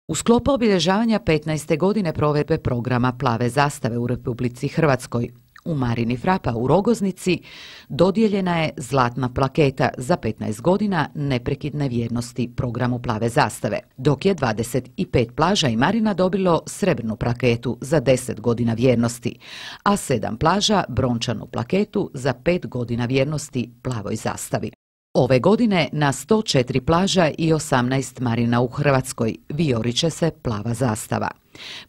U sklopu obilježavanja 15. godine provedbe programa Plave zastave u Republici Hrvatskoj, u Marini Frapa u Rogoznici dodijeljena je zlatna plaketa za 15 godina neprekidne vjernosti programu Plave zastave, dok je 25 plaža i marina dobilo srebrnu plaketu za 10 godina vjernosti, a 7 plaža brončanu plaketu za 5 godina vjernosti Plavoj zastavi. Ove godine na 104 plaža i 18 marina u Hrvatskoj vijorit će se Plava zastava.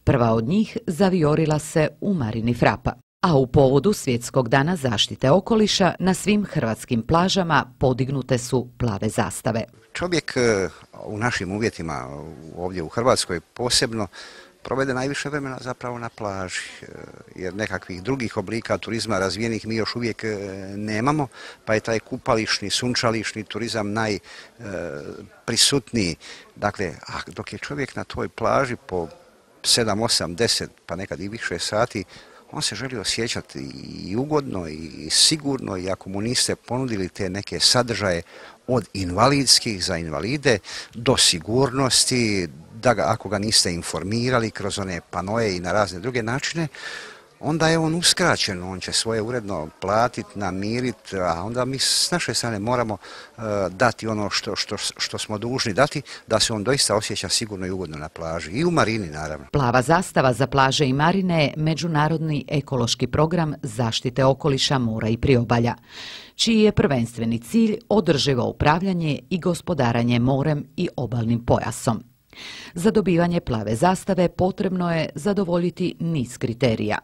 Prva od njih zavijorila se u Marini Frapa. A u povodu Svjetskog dana zaštite okoliša na svim hrvatskim plažama podignute su plave zastave. Čovjek u našim uvjetima ovdje u Hrvatskoj posebno provede najviše vremena zapravo na plaži, jer nekakvih drugih oblika turizma razvijenih mi još uvijek nemamo, pa je taj kupališni, sunčališni turizam najprisutniji. Dakle, dok je čovjek na toj plaži po 7, 8, 10 pa nekad i više sati, on se želi osjećati i ugodno i sigurno, i ako mu niste ponudili te neke sadržaje od invalidskih za invalide do sigurnosti, da ako ga niste informirali kroz one panoje i na razne druge načine, onda je on uskraćen, on će svoje uredno platiti, namiriti, a onda mi s naše strane moramo dati ono što smo dužni dati, da se on doista osjeća sigurno i ugodno na plaži i u marini naravno. Plava zastava za plaže i marine je međunarodni ekološki program zaštite okoliša, mora i priobalja, čiji je prvenstveni cilj održivo upravljanje i gospodarenje morem i obalnim pojasom. Za dobivanje plave zastave potrebno je zadovoljiti niz kriterija,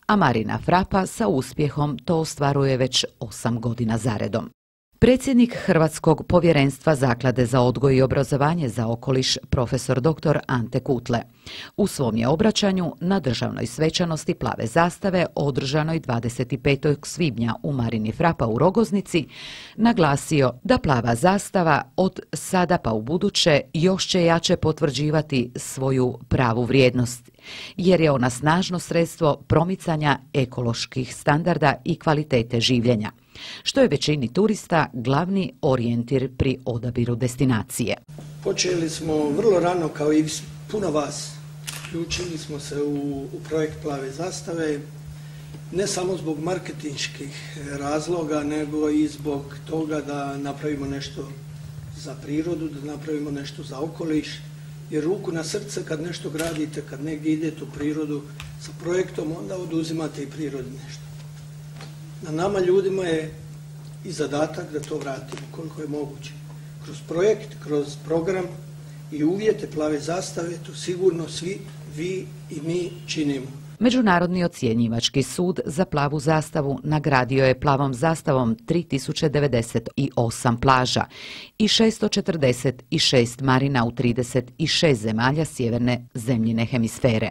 a Marina Frapa sa uspjehom to ostvaruje već 8 godina zaredom. Predsjednik Hrvatskog povjerenstva Zaklade za odgoj i obrazovanje za okoliš, profesor dr. Ante Kutle, u svom je obraćanju na državnoj svečanosti Plave zastave održanoj 25. svibnja u Marini Frapa u Rogoznici naglasio da Plava zastava od sada pa u buduće još će jače potvrđivati svoju pravu vrijednost, jer je ona snažno sredstvo promicanja ekoloških standarda i kvalitete življenja, što je većini turista glavni orijentir pri odabiru destinacije. Počeli smo vrlo rano, kao i puno vas. Uključili smo se u projekt Plave zastave, ne samo zbog marketinških razloga, nego i zbog toga da napravimo nešto za prirodu, da napravimo nešto za okoliš, jer ruku na srce kad nešto gradite, kad negdje idete u prirodu sa projektom, onda oduzimate i prirodi nešto. Na nama ljudima je i zadatak da to vratimo koliko je moguće. Kroz projekt, kroz program i uvjete Plave zastave, to sigurno svi vi i mi činimo. Međunarodni ocjenjivački sud za Plavu zastavu nagradio je Plavom zastavom 3098 plaža i 646 marina u 36 zemalja sjeverne zemljine hemisfere,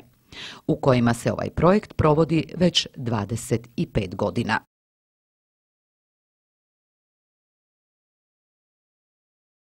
u kojima se ovaj projekt provodi već 25 godina.